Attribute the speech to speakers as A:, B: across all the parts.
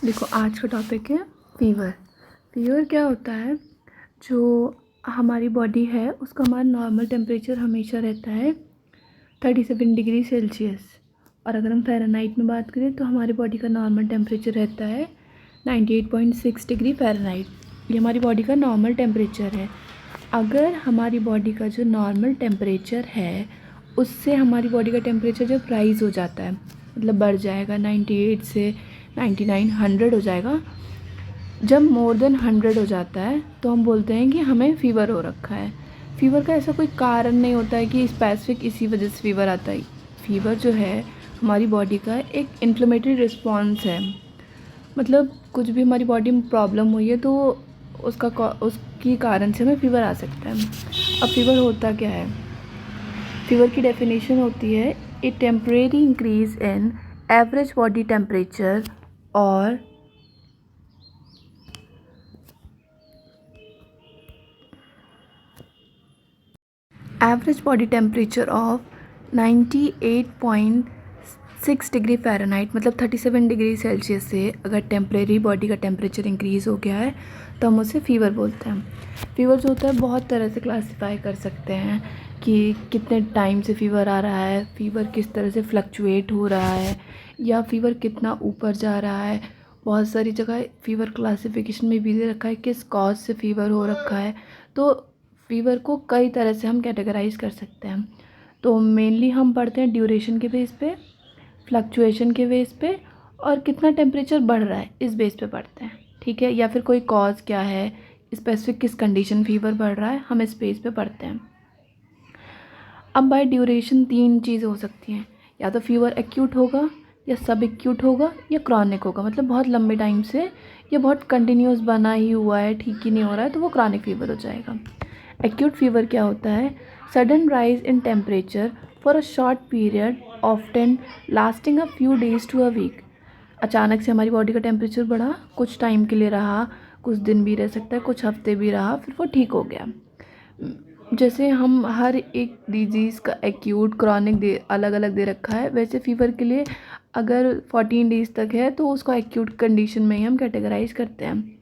A: देखो, आज का टॉपिक है फ़ीवर। फ़ीवर क्या होता है? जो हमारी बॉडी है उसका हमारा नॉर्मल टेम्परेचर हमेशा रहता है 37 डिग्री सेल्सियस। और अगर हम फ़ारेनहाइट में बात करें तो हमारी बॉडी का नॉर्मल टेम्परेचर रहता है 98.6 डिग्री फ़ारेनहाइट। ये हमारी बॉडी का नॉर्मल टेम्परेचर है। अगर हमारी बॉडी का जो नॉर्मल टेम्परेचर है उससे हमारी बॉडी का टेम्परेचर जब राइज़ हो जाता है, मतलब बढ़ जाएगा 98 से 99 100 हो जाएगा, जब मोर देन 100 हो जाता है तो हम बोलते हैं कि हमें फ़ीवर हो रखा है। फ़ीवर का ऐसा कोई कारण नहीं होता है कि स्पेसिफिक इसी वजह से फ़ीवर आता है। फ़ीवर जो है हमारी बॉडी का एक इन्फ्लेमेटरी रिस्पॉन्स है। मतलब कुछ भी हमारी बॉडी में प्रॉब्लम हुई है तो उसकी कारण से हमें फ़ीवर आ सकता है। अब फ़ीवर होता क्या है? फ़ीवर की डेफिनेशन होती है a temporary increase in average body temperature और average body temperature of 98.6 degree Fahrenheit, मतलब 37 डिग्री सेल्सियस से अगर टेम्परेरी बॉडी का टेम्परेचर इंक्रीज़ हो गया है तो हम उसे फ़ीवर बोलते हैं। फ़ीवर जो होता है बहुत तरह से क्लासीफाई कर सकते हैं कि कितने टाइम से फ़ीवर आ रहा है, फ़ीवर किस तरह से फ्लक्चुएट हो रहा है, या फ़ीवर कितना ऊपर जा रहा है। बहुत सारी जगह फ़ीवर क्लासिफिकेशन में भी दे रखा है किस कॉज से फ़ीवर हो रखा है। तो फ़ीवर को कई तरह से हम कैटेगराइज़ कर सकते हैं। तो मेनली हम पढ़ते हैं ड्यूरेशन के बेस पे, फ्लक्चुएशन के बेस पे, और कितना टेम्परेचर बढ़ रहा है इस बेस पे पढ़ते हैं, ठीक है। या फिर कोई कॉज क्या है, स्पेसिफिक किस कंडीशन फ़ीवर बढ़ रहा है, हम इस बेस पे पढ़ते हैं। अब बाय ड्यूरेशन 3 चीज़ें हो सकती हैं, या तो फ़ीवर एक्यूट होगा, या सब एक्यूट होगा, या क्रॉनिक होगा। मतलब बहुत लंबे टाइम से या बहुत कंटिन्यूस बना ही हुआ है, ठीक ही नहीं हो रहा है, तो वो क्रॉनिक फ़ीवर हो जाएगा। एक्यूट फ़ीवर क्या होता है? Sudden rise in temperature for a short period, often lasting a few days to a week. अचानक से हमारी बॉडी का टेम्परेचर बढ़ा, कुछ टाइम के लिए रहा, कुछ दिन भी रह सकता है, कुछ हफ्ते भी रहा, फिर वो ठीक हो गया। जैसे हम हर एक डिजीज़ का एक्यूट क्रॉनिक दे अलग अलग दे रखा है, वैसे फ़ीवर के लिए अगर 14 डेज़ तक है तो उसको एक्यूट कंडीशन में ही हम कैटेगराइज करते हैं।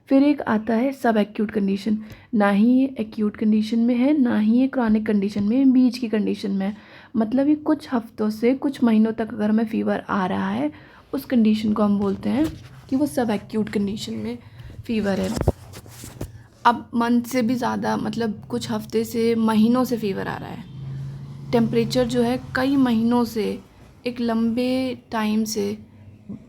A: फिर एक आता है सब एक्यूट कंडीशन। ना ही ये एक्यूट कंडीशन में है, ना ही ये क्रॉनिक कंडीशन में, बीच की कंडीशन में है। मतलब ये कुछ हफ्तों से कुछ महीनों तक अगर हमें फ़ीवर आ रहा है, उस कंडीशन को हम बोलते हैं कि वो सब एक्यूट कंडीशन में फ़ीवर है। अब मंथ से भी ज़्यादा, मतलब कुछ हफ्ते से महीनों से फ़ीवर आ रहा है, टेम्परेचर जो है कई महीनों से, एक लंबे टाइम से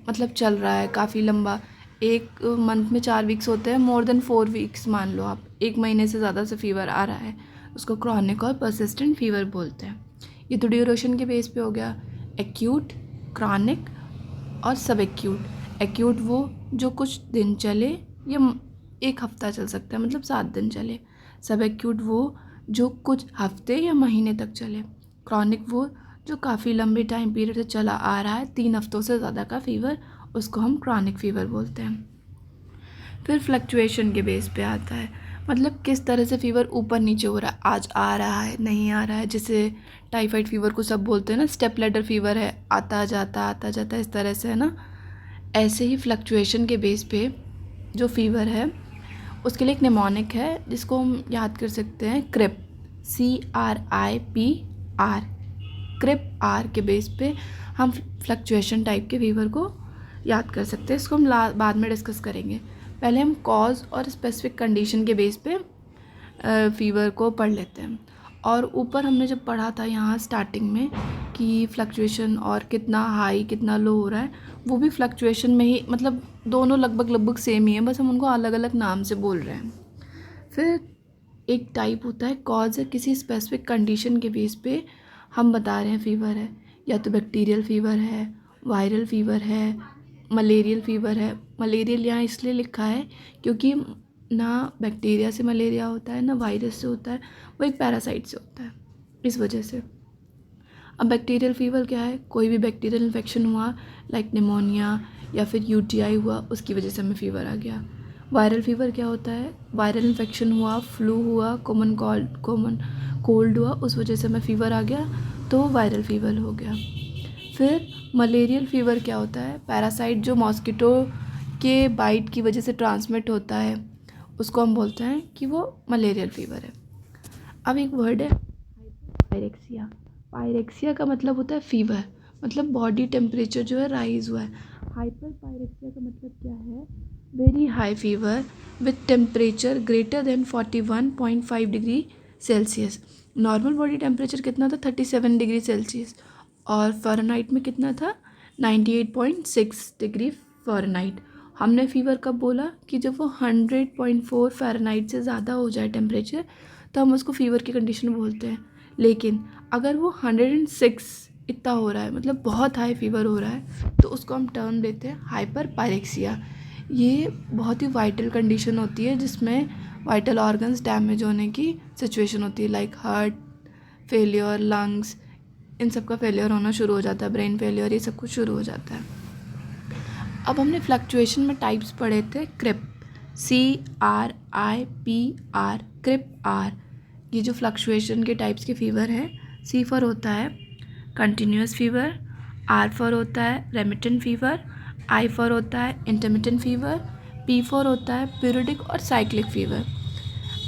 A: मतलब चल रहा है, काफ़ी लंबा। एक मंथ में 4 वीक्स होते हैं, मोर देन 4 वीक्स मान लो आप, एक महीने से ज़्यादा से फ़ीवर आ रहा है, उसको क्रॉनिक और परसिस्टेंट फ़ीवर बोलते हैं। ये तो ड्यूरेशन के बेस पे हो गया, एक्यूट, क्रॉनिक और सब एक्यूट। एक्यूट वो जो कुछ दिन चले या एक हफ्ता चल सकता है, मतलब 7 दिन चले। सब एक्यूट वो जो कुछ हफ्ते या महीने तक चले। क्रॉनिक वो जो काफ़ी लंबे टाइम पीरियड से चला आ रहा है, 3 हफ्तों से ज़्यादा का फ़ीवर, उसको हम क्रॉनिक फ़ीवर बोलते हैं। फिर फ्लक्चुएशन के बेस पे आता है, मतलब किस तरह से फ़ीवर ऊपर नीचे हो रहा है, आज आ रहा है, नहीं आ रहा है। जैसे टाइफाइड फ़ीवर को सब बोलते हैं ना, स्टेप लैडर फ़ीवर है, आता जाता इस तरह से, है ना। ऐसे ही फ्लक्चुएशन के बेस पे जो फ़ीवर है उसके लिए एक निमोनिक है जिसको हम याद कर सकते हैं, क्रिप, CRIPR। क्रिप आर के बेस पे हम फ्लक्चुएशन टाइप के फ़ीवर को याद कर सकते हैं। इसको हम बाद में डिस्कस करेंगे। पहले हम कॉज और स्पेसिफिक कंडीशन के बेस पे फ़ीवर को पढ़ लेते हैं। और ऊपर हमने जब पढ़ा था यहाँ स्टार्टिंग में कि फ्लक्चुएशन और कितना हाई कितना लो हो रहा है, वो भी फ्लक्चुएशन में ही, मतलब दोनों लगभग सेम ही है, बस हम उनको अलग अलग नाम से बोल रहे हैं। फिर एक टाइप होता है कॉज है, किसी स्पेसिफिक कंडीशन के बेस पे हम बता रहे हैं फ़ीवर है, या तो बैक्टीरियल फ़ीवर है, वायरल फ़ीवर है, मलेरियल फ़ीवर है। मलेरियल यहाँ इसलिए लिखा है क्योंकि ना बैक्टीरिया से मलेरिया होता है, ना वायरस से होता है, वो एक पैरासाइट से होता है, इस वजह से। अब बैक्टीरियल फ़ीवर क्या है? कोई भी बैक्टीरियल इन्फेक्शन हुआ, लाइक निमोनिया या फिर UTI हुआ, उसकी वजह से हमें फ़ीवर आ गया। वायरल फ़ीवर क्या होता है? वायरल इन्फेक्शन हुआ, फ्लू हुआ, कॉमन कोल्ड हुआ, उस वजह से हमें फ़ीवर आ गया, तो वायरल फ़ीवर हो गया। फिर मलेरियल फ़ीवर क्या होता है? पैरासाइट जो मॉस्किटो के बाइट की वजह से ट्रांसमिट होता है, उसको हम बोलते हैं कि वो मलेरियल फीवर है। अब एक वर्ड है पायरेक्सिया। पायरेक्सिया का मतलब होता है फीवर, मतलब बॉडी टेम्परेचर जो है राइज हुआ है। हाइपर पायरेक्सिया का मतलब क्या है? Very high fever with temperature greater than 41.5 degree Celsius. Normal body temperature कितना था? 37 डिग्री सेल्सियस, और फ़ारेनहाइट में कितना था? 98.6 डिग्री फ़ारेनहाइट। हमने फ़ीवर कब बोला? कि जब वो 100.4 फ़ारेनहाइट से ज़्यादा हो जाए टेम्परेचर, तो हम उसको फ़ीवर की कंडीशन बोलते हैं। लेकिन अगर वो 106 इतना हो रहा है, मतलब बहुत हाई फीवर हो रहा है, तो उसको हम टर्म देते हैं हाइपर पायरेक्सिया। ये बहुत ही वाइटल कंडीशन होती है जिसमें वाइटल ऑर्गन्स डैमेज होने की सिचुएशन होती है, लाइक हार्ट फेलियर, लंग्स, इन सब का फेलियर होना शुरू हो जाता है, ब्रेन फेलियर, ये सब कुछ शुरू हो जाता है। अब हमने फ्लक्चुएशन में टाइप्स पढ़े थे, क्रिप, CRIPR, क्रिप आर। ये जो फ्लक्चुएशन के टाइप्स के फीवर हैं, C फॉर होता है कंटिन्यूस फीवर, R फॉर होता है रेमिटेंट फीवर, I फॉर होता है इंटरमिटेंट फीवर, P फॉर होता है पीरियडिक और साइक्लिक फीवर,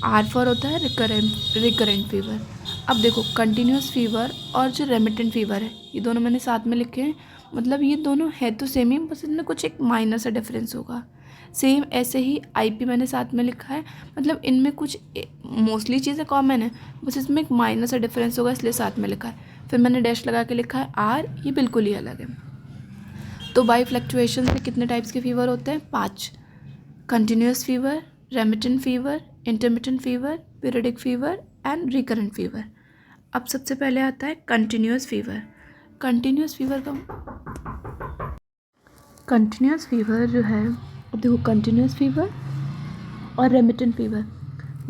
A: R फॉर होता है रिकरेंट फीवर। अब देखो, कंटिन्यूस फीवर और जो रेमिटेंट फीवर है, ये दोनों मैंने साथ में लिखे हैं, मतलब ये दोनों है तो सेम ही, बस इनमें कुछ एक माइनर सा डिफरेंस होगा। सेम ऐसे ही IP मैंने साथ में लिखा है, मतलब इनमें कुछ मोस्टली चीज़ें कॉमन है, बस इसमें एक माइनर सा डिफरेंस होगा, इसलिए साथ में लिखा है। फिर मैंने डैश लगा के लिखा है R, ये बिल्कुल ही अलग है। तो बाई फ्लक्चुएशन से कितने टाइप्स के फीवर होते हैं? 5। Continuous fever, remittent fever, intermittent fever, periodic fever and recurrent fever. अब सबसे पहले आता है कंटिन्यूस फीवर। कंटिन्यूस फीवर जो है, अब देखो, कंटिन्यूस फीवर और रेमिटेंट फीवर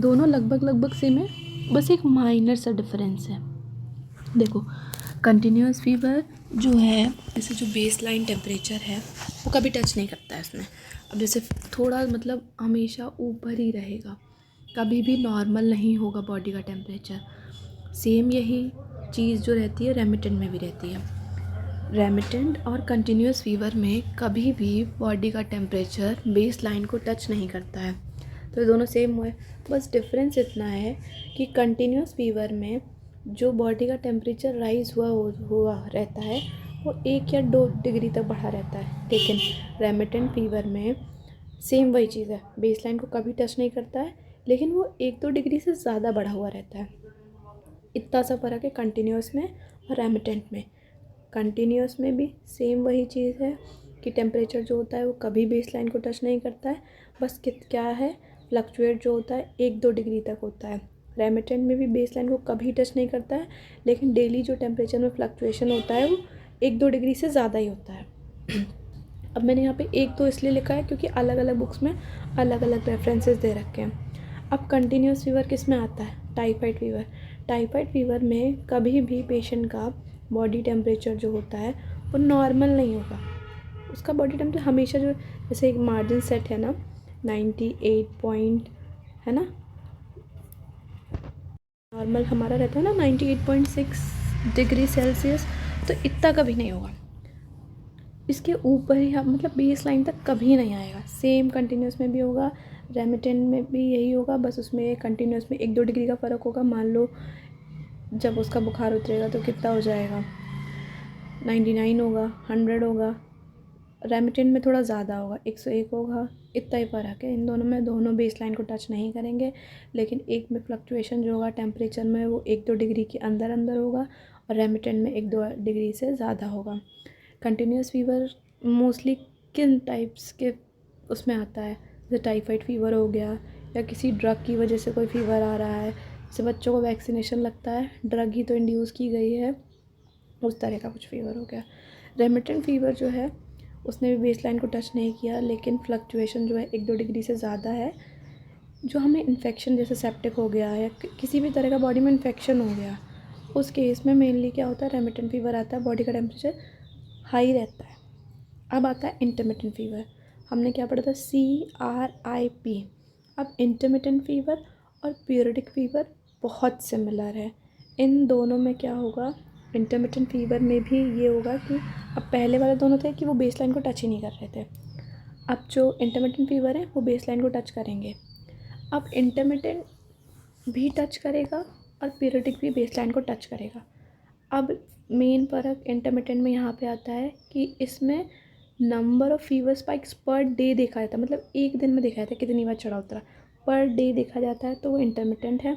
A: दोनों लगभग सेम है, बस एक माइनर सा डिफरेंस है। देखो, कंटिन्यूस फीवर जो है, जैसे जो बेस लाइन टेम्परेचर है वो कभी टच नहीं करता है इसमें। अब जैसे थोड़ा, मतलब हमेशा ऊपर ही रहेगा, कभी भी नॉर्मल नहीं होगा बॉडी का टेम्परेचर। सेम यही चीज़ जो रहती है रेमिटेंट में भी रहती है। रेमिटेंट और कंटिन्यूस फीवर में कभी भी बॉडी का टेम्परेचर बेस लाइन को टच नहीं करता है, तो ये दोनों सेम हुए। बस डिफरेंस इतना है कि कंटिन्यूस फीवर में जो बॉडी का टेम्परेचर राइज हुआ रहता है वो 1 या 2 डिग्री तक बढ़ा रहता है, लेकिन रेमिटेंट फीवर में सेम वही चीज़ है, बेस लाइन को कभी टच नहीं करता है, लेकिन वो 1-2 डिग्री से ज़्यादा बढ़ा हुआ रहता है। इतना सा फ़र्क है कंटिन्यूस में और रेमिटेंट में। कंटिन्यूस में भी सेम वही चीज़ है कि टेम्परेचर जो होता है वो कभी बेस लाइन को टच नहीं करता है, बस क्या है, फ्लक्चुएट जो होता है 1-2 डिग्री तक होता है। रेमिटेंट में भी बेस लाइन को कभी टच नहीं करता है, लेकिन डेली जो टेम्परेचर में फ्लक्चुएशन होता है वो 1-2 डिग्री से ज़्यादा ही होता है। अब मैंने यहाँ पे 1-2 इसलिए लिखा है क्योंकि अलग अलग बुक्स में अलग अलग रेफरेंसेस दे रखे हैं। अब कंटिन्यूस फीवर किस में आता है? Typhoid fever. टाइफाइड फीवर में कभी भी पेशेंट का बॉडी टेम्परेचर जो होता है वो नॉर्मल नहीं होगा, उसका बॉडी टेम्परेचर हमेशा जो, जैसे एक मार्जिन सेट है ना 98 पॉइंट, है ना, नॉर्मल हमारा रहता है ना 98.6 डिग्री सेल्सियस, तो इतना कभी नहीं होगा, इसके ऊपर ही हम, मतलब बेस लाइन तक कभी नहीं आएगा। सेम कंटिन्यूस में भी होगा, रेमिटेंट में भी यही होगा, बस उसमें कंटिन्यूस में 1-2 डिग्री का फ़र्क होगा। मान लो जब उसका बुखार उतरेगा तो कितना हो जाएगा, 99 होगा, 100 होगा, रेमिटेंट में थोड़ा ज़्यादा होगा, 101 होगा, इतना ही फ़र्क है इन दोनों में। दोनों बेस लाइन को टच नहीं करेंगे, लेकिन एक में फ्लक्चुएशन जो होगा टेम्परेचर में वो 1-2 डिग्री के अंदर होगा, और रेमिटेंट में 1-2 डिग्री से ज़्यादा होगा। कंटिन्यूस फीवर मोस्टली किन टाइप्स के उसमें आता है? जैसे टाइफाइड फीवर हो गया, या किसी ड्रग की वजह से कोई फीवर आ रहा है, जैसे बच्चों को वैक्सीनेशन लगता है, ड्रग ही तो इंड्यूस की गई है, उस तरह का कुछ फीवर हो गया। रेमिटेंट फीवर जो है उसने भी बेस लाइन को टच नहीं किया, लेकिन फ्लक्चुएशन जो है 1-2 डिग्री से ज़्यादा है। जो हमें इन्फेक्शन जैसे सेप्टिक हो गया या किसी भी तरह का बॉडी में इन्फेक्शन हो गया, उस केस में मेनली क्या होता है, रेमिटेंट फीवर आता है, बॉडी का टेम्परेचर हाई रहता है। अब आता है इंटरमिटेंट फीवर। हमने क्या पढ़ा था? CRIP। अब इंटरमिटेंट फीवर और पीरियडिक फीवर बहुत सिमिलर है। इन दोनों में क्या होगा, इंटरमिटेंट फीवर में भी ये होगा कि अब पहले वाले दोनों थे कि वो बेस लाइन को टच ही नहीं कर रहे थे, अब जो इंटरमिटेंट फीवर है वो बेसलाइन को टच करेंगे। अब इंटरमिटेंट भी टच करेगा और पीरियडिक भी बेसलाइन को टच करेगा। अब मेन फ़र्क इंटरमिटेंट में यहाँ पे आता है कि इसमें number of fever spikes per day देखा जाता है, मतलब एक दिन में देखा जाता है कितनी बार चढ़ा उतरा, पर डे देखा जाता है, तो वो इंटरमिटेंट है।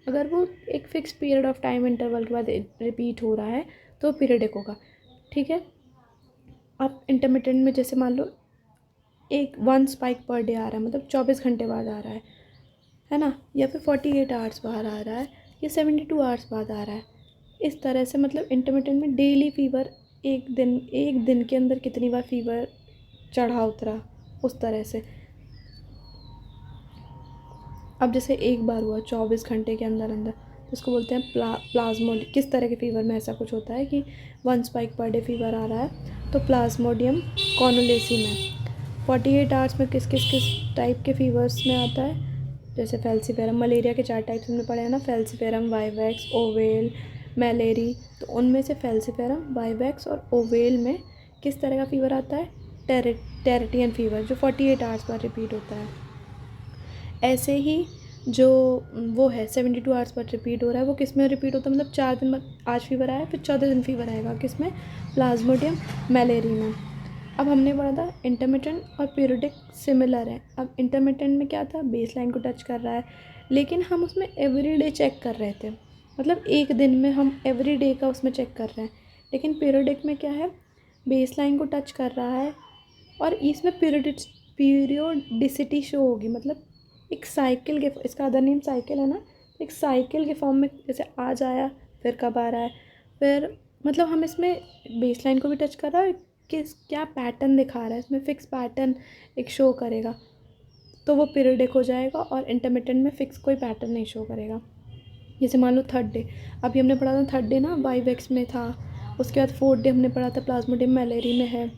A: अगर वो एक fix period of time interval के बाद रिपीट हो रहा है तो पीरियडिक होगा। ठीक है। अब इंटरमिटेंट में जैसे मान लो एक 1 स्पाइक पर डे आ रहा है, मतलब 24 घंटे बाद आ रहा है ना, या फिर 48 आवर्स बाद आ रहा है, या 72 आवर्स बाद आ रहा है। इस तरह से मतलब इंटरमिटेंट में डेली फीवर एक दिन के अंदर कितनी बार फीवर चढ़ा उतरा, उस तरह से। अब जैसे एक बार हुआ 24 घंटे के अंदर अंदर, तो इसको बोलते हैं प्लाज्मोडियम। किस तरह के फीवर में ऐसा कुछ होता है कि 1 स्पाइक पर डे फीवर आ रहा है, तो प्लाज्मोडियम कॉनुलेसी में 48 आवर्स में किस टाइप के फीवर्स में आता है, जैसे फैल्सीफेरम। मलेरिया के 4 टाइप्स हमने पढ़े हैं ना, फैल्सीफेरम, वाइवैक्स, ओवेल, मैलेरी। तो उनमें से फैल्सीफेरम, वाइवैक्स और ओवेल में किस तरह का फीवर आता है, टेरिटियन फीवर, जो 48 आवर्स पर रिपीट होता है। ऐसे ही जो वो है 72 आवर्स पर रिपीट हो रहा है, वो किस में रिपीट होता है, मतलब 4 दिन बाद आज फीवर आया फिर 14 दिन फीवर आएगा, किस में, प्लाज्मोडियम मैलेरी में। अब हमने पढ़ा था इंटरमिटेंट और पीरियडिक सिमिलर है। अब इंटरमिटेंट में क्या था, बेस लाइन को टच कर रहा है, लेकिन हम उसमें एवरी डे चेक कर रहे थे, मतलब एक दिन में हम एवरी डे का उसमें चेक कर रहे हैं। लेकिन पीरियडिक में क्या है, बेस लाइन को टच कर रहा है और इसमें पीरियोडिसिटी शो होगी, मतलब एक साइकिल के, इसका अदर नेम साइकिल है ना, एक साइकिल के फॉर्म में, जैसे आज आया फिर कब आ रहा है, फिर मतलब हम इसमें बेस लाइन को भी टच कर रहा है, किस क्या पैटर्न दिखा रहा है, इसमें फिक्स पैटर्न एक शो करेगा, तो वो पीरियडिक हो जाएगा। और इंटरमिटेंट में फिक्स कोई पैटर्न नहीं शो करेगा। जैसे मान लो थर्ड डे, अभी हमने पढ़ा था थर्ड डे ना वाइवैक्स में था, उसके बाद फोर्थ डे हमने पढ़ा था प्लाज्मोडियम मैलेरी में है।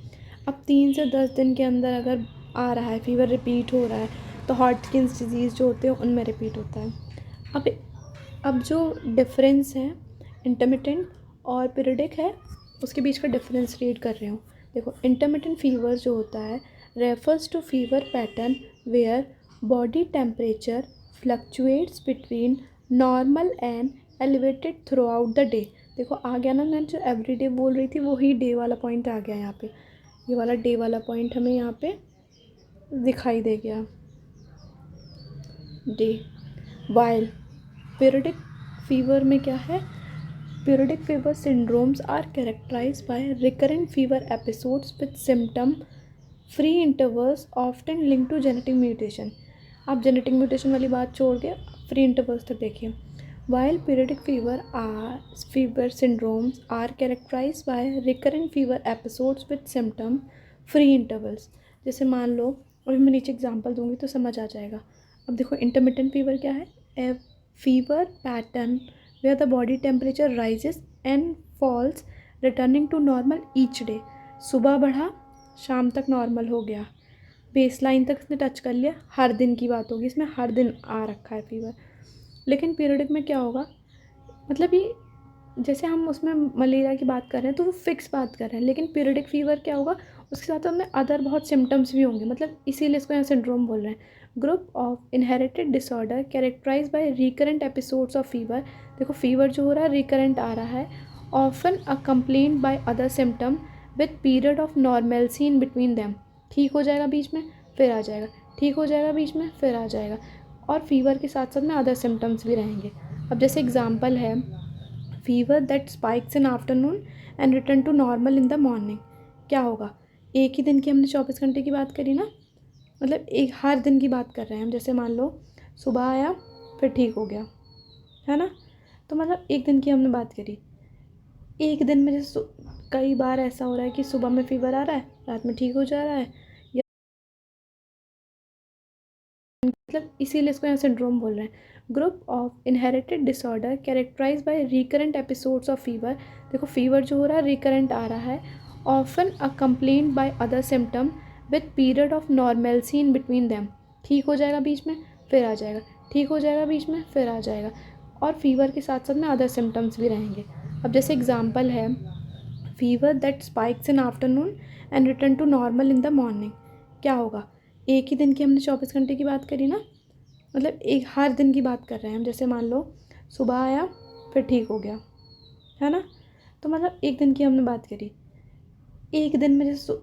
A: अब 3 से 10 दिन के अंदर अगर आ रहा है फीवर, रिपीट हो रहा है, तो हॉटकिन्स डिजीज़ जो होते हैं उनमें रिपीट होता है। अब अब जो डिफरेंस है इंटरमिटेंट और पीरियडिक है, उसके बीच का डिफरेंस रीड कर रही हूँ। देखो, इंटरमिटेंट फीवर जो होता है refers to fever pattern where body temperature fluctuates between normal and elevated throughout the day. देखो आ गया ना, मैं जो एवरी डे बोल रही थी वही डे वाला पॉइंट आ गया यहाँ पे, ये वाला डे वाला पॉइंट हमें यहाँ पे दिखाई दे गया, डे। वाइल पीरियडिक फीवर में क्या है, periodic fever syndromes are characterised by recurrent fever episodes with symptom free intervals often link to genetic mutation. आप जेनेटिक म्यूटेशन वाली बात छोड़ के फ्री इंटरवल्स तक देखिए। While periodic fever syndromes are characterised by recurrent fever episodes with symptom free intervals. जैसे मान लो, अभी मैं नीचे एग्जांपल दूंगी तो समझ आ जाएगा। अब देखो इंटरमिटेंट फीवर क्या है, a fever pattern where the body temperature rises and falls returning to normal each day. सुबह बढ़ा, शाम तक नॉर्मल हो गया, बेस लाइन तक इसने टच कर लिया, हर दिन की बात होगी, इसमें हर दिन आ रखा है फीवर। लेकिन पीरियडिक में क्या होगा, मतलब ये जैसे हम उसमें मलेरिया की बात कर रहे हैं तो वो फिक्स बात कर रहे हैं, लेकिन पीरियडिक फीवर क्या होगा, उसके साथ हमें अदर बहुत सिम्टम्स भी होंगे, मतलब इसीलिए इसको यहाँ सिंड्रोम बोल रहे हैं। Group of inherited disorder characterise by recurrent episodes of fever. देखो फीवर जो हो रहा है रिकरेंट आ रहा है, often accompanied by other symptom with period of normalcy in between them. ठीक हो जाएगा बीच में फिर आ जाएगा, ठीक हो जाएगा बीच में फिर आ जाएगा, और फीवर के साथ साथ में अदर सिम्टम्स भी रहेंगे। अब जैसे एग्जांपल है, fever that spikes in afternoon and return to normal in the morning. क्या होगा, एक ही दिन की हमने 24 घंटे की बात करी ना, मतलब एक हर दिन की बात कर रहे हैं हम। जैसे मान लो सुबह आया फिर ठीक हो गया, है ना, तो मतलब एक दिन की हमने बात करी। एक दिन में जैसे कई बार ऐसा हो रहा है कि सुबह में फीवर आ रहा है, रात में ठीक हो जा रहा है, या मतलब इसीलिए इसको यहाँ सिंड्रोम बोल रहे हैं। Group of inherited disorder characterise by recurrent episodes of fever. देखो फीवर जो हो रहा है रिकरेंट आ रहा है, often accompanied by other symptom with period of normalcy in between them. ठीक हो जाएगा बीच में फिर आ जाएगा, ठीक हो जाएगा बीच में फिर आ जाएगा, और फीवर के साथ साथ में अदर सिम्टम्स भी रहेंगे। अब जैसे एग्जाम्पल है, fever that spikes in afternoon and return to normal in the morning.
B: क्या होगा, एक ही दिन की हमने 24 घंटे की बात करी ना, मतलब एक हर दिन की बात कर रहे हैं हम। जैसे मान लो सुबह आया फिर ठीक हो गया, है ना, तो मतलब एक दिन की हमने बात करी। एक दिन में जैसे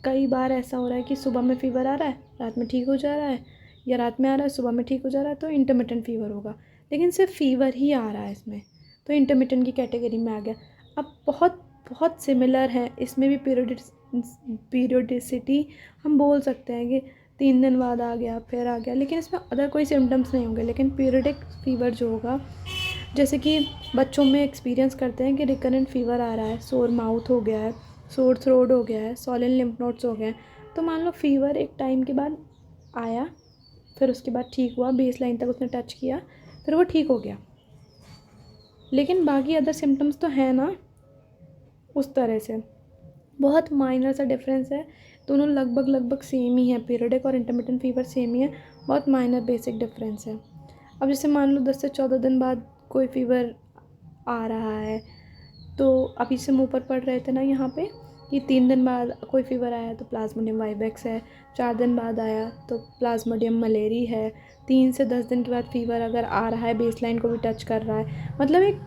B: कई बार ऐसा हो रहा है कि सुबह में फ़ीवर आ रहा है, रात में ठीक हो जा रहा है, या रात में आ रहा है सुबह में ठीक हो जा रहा है, तो इंटरमिटेंट फ़ीवर होगा। लेकिन सिर्फ फ़ीवर ही आ रहा है इसमें, तो इंटरमिटेंट की कैटेगरी में आ गया। अब बहुत बहुत सिमिलर है इसमें भी, पीरियोडिसिटी हम बोल सकते हैं कि 3 दिन बाद आ गया फिर आ गया, लेकिन इसमें अदर कोई सिम्टम्स नहीं होंगे। लेकिन पीरियडिक फ़ीवर जो होगा, जैसे कि बच्चों में एक्सपीरियंस करते हैं कि रिकरेंट फ़ीवर आ रहा है, सोर माउथ हो गया है, सोर थ्रोट हो गया है, सॉलन लिम्फ नोड्स हो गए हैं, तो मान लो फ़ीवर एक टाइम के बाद आया, फिर उसके बाद ठीक हुआ, बेस लाइन तक उसने टच किया, फिर वो ठीक हो गया, लेकिन बाकी अदर सिम्टम्स तो हैं ना, उस तरह से बहुत माइनर सा डिफरेंस है। दोनों लगभग लगभग सेम ही है, पीरियडिक और इंटरमिटेंट फ़ीवर सेम ही है, बहुत माइनर बेसिक डिफरेंस है। अब जैसे मान लो 10 से 14 दिन बाद कोई फ़ीवर आ रहा है, तो अभी से हम ऊपर पढ़ रहे थे ना यहाँ पे कि 3 दिन बाद कोई फ़ीवर आया तो प्लाज्मोडियम वाइवेक्स है, 4 दिन बाद आया तो प्लाज्मोडियम मलेरी है, 3 से 10 दिन के बाद फ़ीवर अगर आ रहा है, बेस लाइन को भी टच कर रहा है, मतलब एक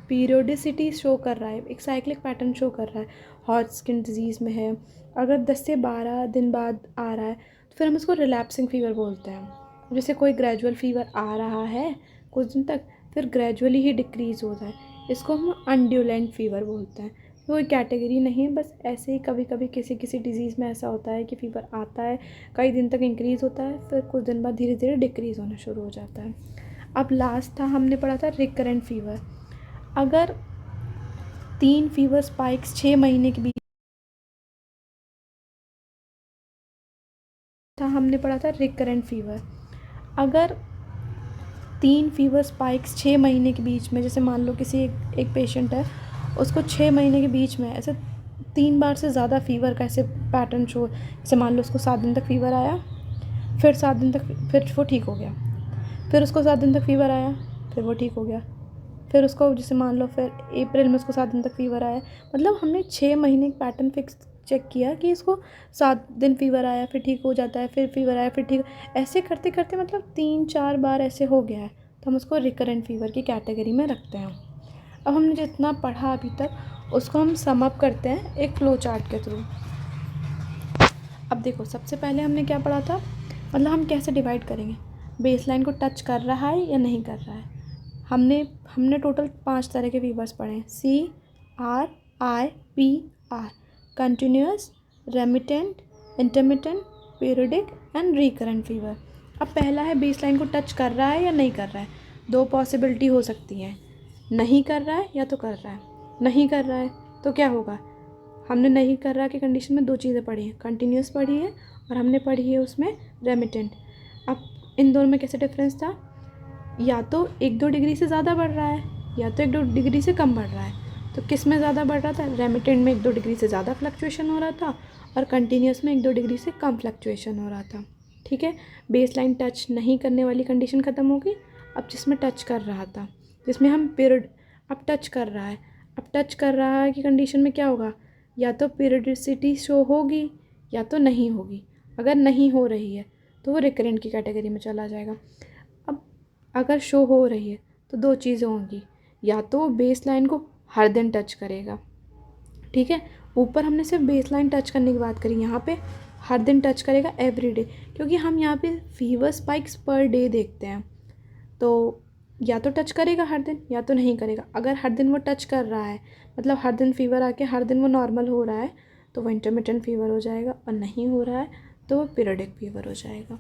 B: पीरियोडिसिटी शो कर रहा है, एक साइक्लिक पैटर्न शो कर रहा है। हॉट स्किन डिजीज़ में है, अगर 10 से 12 दिन बाद आ रहा है तो फिर हम इसको रिलैप्सिंग फ़ीवर बोलते हैं। जैसे कोई ग्रेजुअल फ़ीवर आ रहा है कुछ दिन तक, फिर ग्रेजुअली ही डिक्रीज़ होता है, इसको हम अनड्यूलेंट फ़ीवर बोलते हैं। कोई कैटेगरी नहीं है, बस ऐसे ही कभी कभी किसी किसी डिज़ीज़ में ऐसा होता है कि फ़ीवर आता है, कई दिन तक इंक्रीज़ होता है, फिर कुछ दिन बाद धीरे धीरे डिक्रीज़ होना शुरू हो जाता है। अब लास्ट था, हमने पढ़ा था रिकरेंट फ़ीवर। अगर 3 फ़ीवर स्पाइक्स 6 महीने के बीच था, हमने पढ़ा था रिकरेंट फ़ीवर। अगर 3 फ़ीवर स्पाइक्स 6 महीने के बीच में, जैसे मान लो किसी एक पेशेंट है, उसको 6 महीने के बीच में ऐसे 3 बार से ज़्यादा फ़ीवर का ऐसे पैटर्न शो, जैसे मान लो उसको 7 दिन तक फ़ीवर आया, फिर 7 दिन तक फिर वो ठीक हो गया, फिर उसको 7 दिन तक फ़ीवर आया, फिर वो ठीक हो गया, फिर उसको जैसे मान लो फिर अप्रैल में उसको 7 दिन तक फ़ीवर आया, मतलब हमने 6 महीने का पैटर्न फिक्स चेक किया कि इसको 7 दिन फ़ीवर आया फिर ठीक हो जाता है, फिर फ़ीवर आया फिर ठीक, ऐसे करते करते मतलब 3-4 बार ऐसे हो गया है, तो हम उसको रिकरेंट फ़ीवर की कैटेगरी में रखते हैं। अब हमने जितना पढ़ा अभी तक उसको हम सम अप करते हैं एक फ्लो चार्ट के थ्रू। अब देखो, सबसे पहले हमने क्या पढ़ा था, मतलब हम कैसे डिवाइड करेंगे, बेस लाइन को टच कर रहा है या नहीं कर रहा है। हमने टोटल 5 तरह के फ़ीवर्स पढ़े हैं, CRIPR, continuous, remittent, intermittent, periodic and recurrent fever. अब पहला है बेस लाइन को टच कर रहा है या नहीं कर रहा है। 2 पॉसिबिलिटी हो सकती हैं, नहीं कर रहा है या तो कर रहा है। नहीं कर रहा है तो क्या होगा, हमने नहीं कर रहा की कंडीशन में 2 चीज़ें पढ़ी हैं, कंटिन्यूस पढ़ी है और हमने पढ़ी है उसमें रेमिटेंट। अब इन दोनों में कैसे डिफरेंस था, या तो 1-2 डिग्री से ज़्यादा बढ़ रहा है या तो 1-2 डिग्री से कम बढ़ रहा है। तो किस में ज़्यादा बढ़ रहा था, रेमिटेंट में 1-2 डिग्री से ज़्यादा फ्लक्चुएशन हो रहा था और कंटिन्यूस में 1-2 डिग्री से कम फ्लक्चुएशन हो रहा था। ठीक है, बेस लाइन टच नहीं करने वाली कंडीशन ख़त्म होगी। अब जिसमें टच कर रहा था, जिसमें हम पीरियड, अब टच कर रहा है, अब टच कर रहा है कि कंडीशन में क्या होगा, या तो पीरियडिसिटी शो होगी या तो नहीं होगी। अगर नहीं हो रही है तो वो रिकरेंट की कैटेगरी में चला जाएगा। अब अगर शो हो रही है तो 2 चीज़ें होंगी, या तो बेस लाइन को हर दिन टच करेगा, ठीक है, ऊपर हमने सिर्फ बेस लाइन टच करने की बात करी, यहाँ पे हर दिन टच करेगा एवरी डे, क्योंकि हम यहाँ पे फीवर स्पाइक्स पर डे देखते हैं। तो या तो टच करेगा हर दिन या तो नहीं करेगा। अगर हर दिन वो टच कर रहा है, मतलब हर दिन फ़ीवर आके हर दिन वो नॉर्मल हो रहा है, तो वो इंटरमिटेंट फ़ीवर हो जाएगा, और नहीं हो रहा है तो वो पीरियडिक फ़ीवर हो जाएगा।